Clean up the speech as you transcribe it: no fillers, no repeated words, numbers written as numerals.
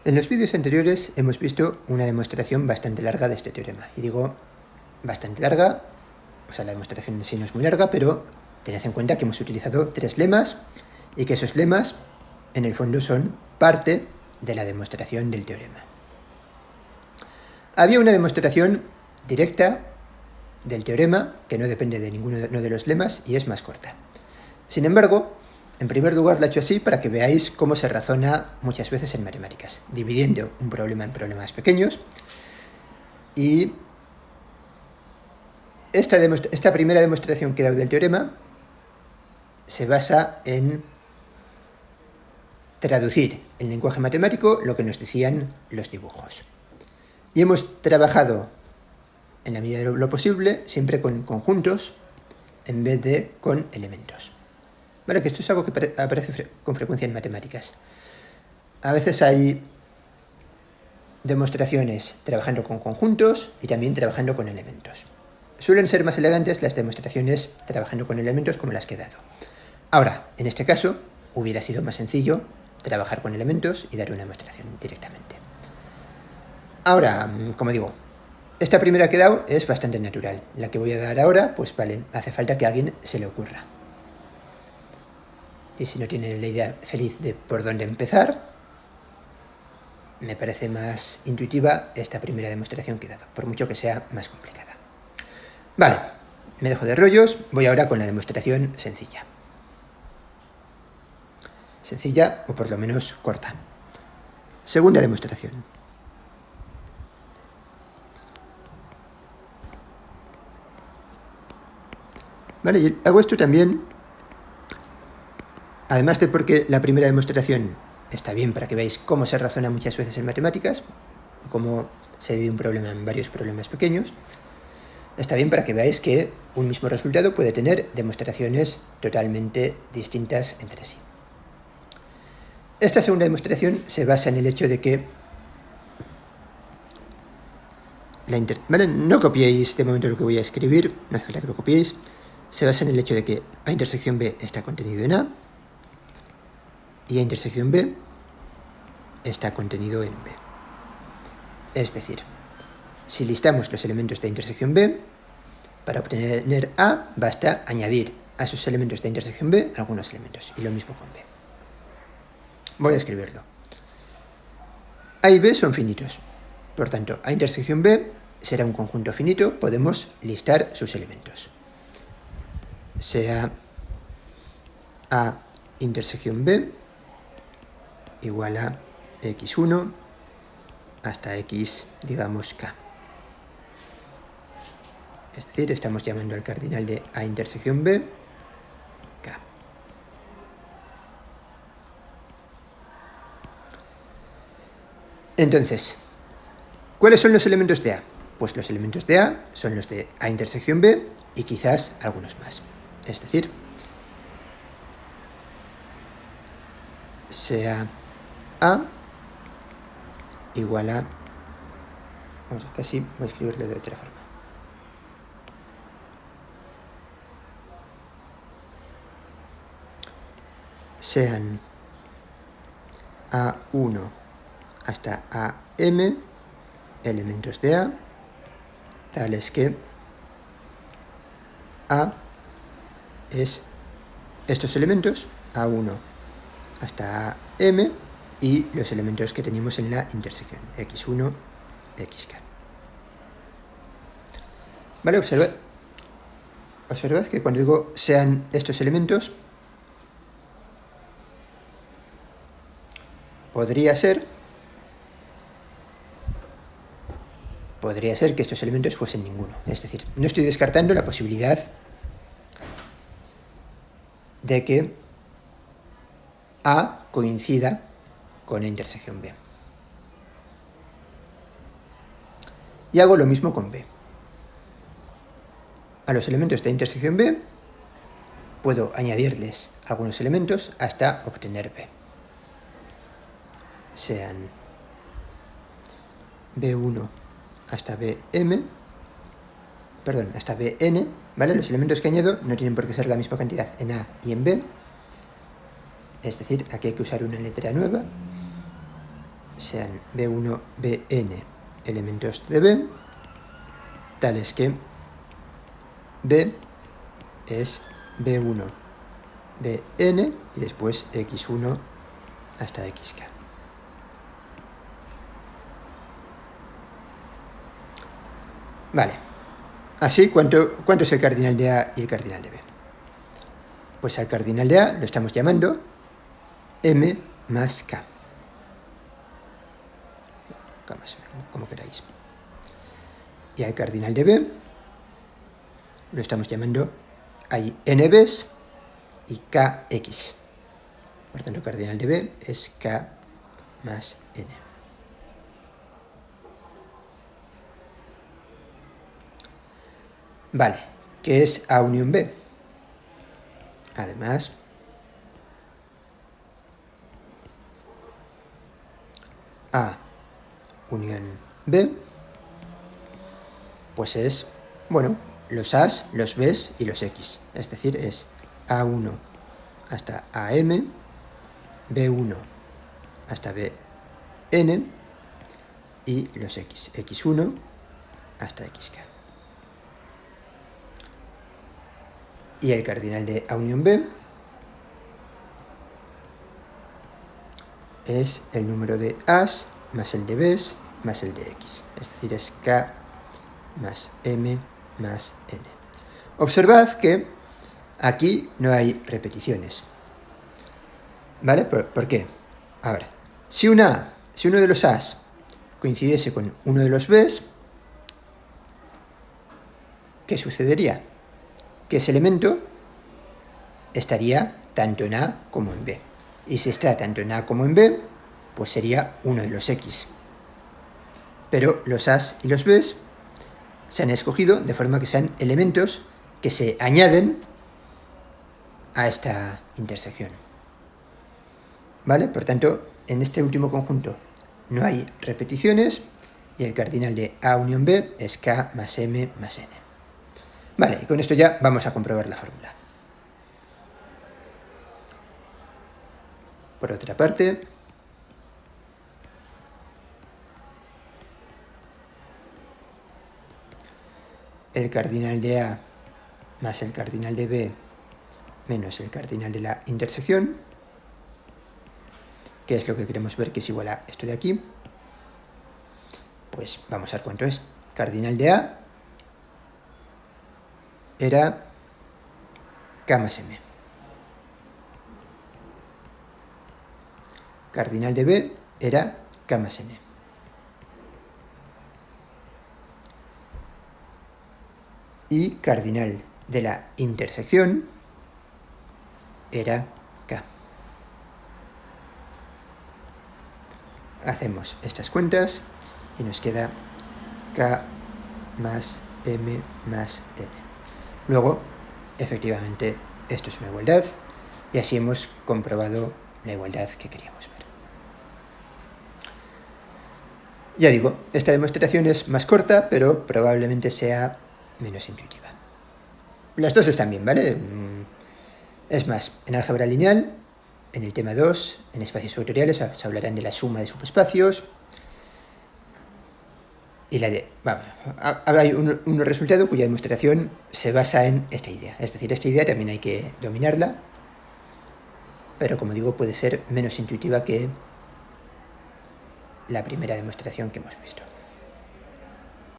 En los vídeos anteriores hemos visto una demostración bastante larga de este teorema. Y digo bastante larga, o sea, la demostración en sí no es muy larga, pero tened en cuenta que hemos utilizado 3 lemas y que esos lemas, en el fondo, son parte de la demostración del teorema. Había una demostración directa del teorema que no depende de ninguno de los lemas y es más corta. Sin embargo, en primer lugar la he hecho así para que veáis cómo se razona muchas veces en matemáticas, dividiendo un problema en problemas pequeños. Y esta primera demostración que he dado del teorema se basa en traducir en lenguaje matemático lo que nos decían los dibujos. Y hemos trabajado, en la medida de lo posible, siempre con conjuntos en vez de con elementos. Vale, que esto es algo que aparece con frecuencia en matemáticas. A veces hay demostraciones trabajando con conjuntos y también trabajando con elementos. Suelen ser más elegantes las demostraciones trabajando con elementos como las que he dado. Ahora, en este caso, hubiera sido más sencillo trabajar con elementos y dar una demostración directamente. Ahora, como digo, esta primera que he dado es bastante natural. La que voy a dar ahora, pues vale, hace falta que a alguien se le ocurra. Y si no tienen la idea feliz de por dónde empezar, me parece más intuitiva esta primera demostración que he dado, por mucho que sea más complicada. Vale, me dejo de rollos, voy ahora con la demostración sencilla. Sencilla, o por lo menos corta. Segunda demostración. Vale, y hago esto también, además de porque la primera demostración está bien para que veáis cómo se razona muchas veces en matemáticas, cómo se divide un problema en varios problemas pequeños. Está bien para que veáis que un mismo resultado puede tener demostraciones totalmente distintas entre sí. Esta segunda demostración se basa en el hecho de que ¿vale? No copiéis de momento lo que voy a escribir, no hace falta que lo copiéis. Se basa en el hecho de que A intersección B está contenido en A y A intersección B está contenido en B. Es decir, si listamos los elementos de intersección B, para obtener A basta añadir a esos elementos de intersección B algunos elementos, y lo mismo con B. Voy a escribirlo. A y B son finitos, por tanto, A intersección B será un conjunto finito, podemos listar sus elementos. Sea A intersección B igual a x1 hasta x, digamos, k. Es decir, estamos llamando al cardinal de A intersección B k. Entonces, ¿cuáles son los elementos de A? Pues los elementos de A son los de A intersección B y quizás algunos más. Es decir, sea A igual a... Vamos a casi, voy a escribirlo de otra forma. Sean A1 hasta AM elementos de A, tales que A es estos elementos, A1 hasta AM, y los elementos que tenemos en la intersección, x1, xk. Vale, observad que cuando digo sean estos elementos, podría ser que estos elementos fuesen ninguno. Es decir, no estoy descartando la posibilidad de que A coincida con la intersección B. Y hago lo mismo con B. A los elementos de intersección B puedo añadirles algunos elementos hasta obtener B. Sean B1 hasta Bm, perdón, hasta Bn, ¿vale? Los elementos que añado no tienen por qué ser la misma cantidad en A y en B. Es decir, aquí hay que usar una letra nueva. sean B1, Bn elementos de B, tales que B es B1, Bn y después x1 hasta xk. Vale. Así, ¿cuánto es el cardinal de A y el cardinal de B? Pues al cardinal de A lo estamos llamando M más K. Como queráis. Y al cardinal de B lo estamos llamando, hay n b's y kx. Por tanto, el cardinal de B es K más n. Vale, ¿qué es A unión B? Además, A unión B, pues es, bueno, los A's, los B's y los X. Es decir, es A1 hasta AM, B1 hasta Bn y los X, X1 hasta xk. Y el cardinal de A unión B es el número de A's más el de B's más el de X. Es decir, es K más M más N. Observad que aquí no hay repeticiones. ¿Vale? ¿Por qué? Ahora, si uno de los A's coincidiese con uno de los B's, ¿qué sucedería? Que ese elemento estaría tanto en A como en B. Y si está tanto en A como en B, pues sería uno de los X. Pero los A's y los B's se han escogido de forma que sean elementos que se añaden a esta intersección. ¿Vale? Por tanto, en este último conjunto no hay repeticiones y el cardinal de A unión B es K más M más N. Vale, y con esto ya vamos a comprobar la fórmula. Por otra parte, el cardinal de A más el cardinal de B menos el cardinal de la intersección, que es lo que queremos ver que es igual a esto de aquí, pues vamos a ver cuánto es. Cardinal de A era K más M. Cardinal de B era K más N. Y cardinal de la intersección era K. Hacemos estas cuentas y nos queda K más M más N. Luego, efectivamente, esto es una igualdad y así hemos comprobado la igualdad que queríamos ver. Ya digo, esta demostración es más corta, pero probablemente sea menos intuitiva. Las dos están bien, ¿vale? Es más, en álgebra lineal, en el tema 2, en espacios vectoriales, se hablarán de la suma de subespacios. Y hay un resultado cuya demostración se basa en esta idea. Es decir, esta idea también hay que dominarla, pero como digo, puede ser menos intuitiva que la primera demostración que hemos visto.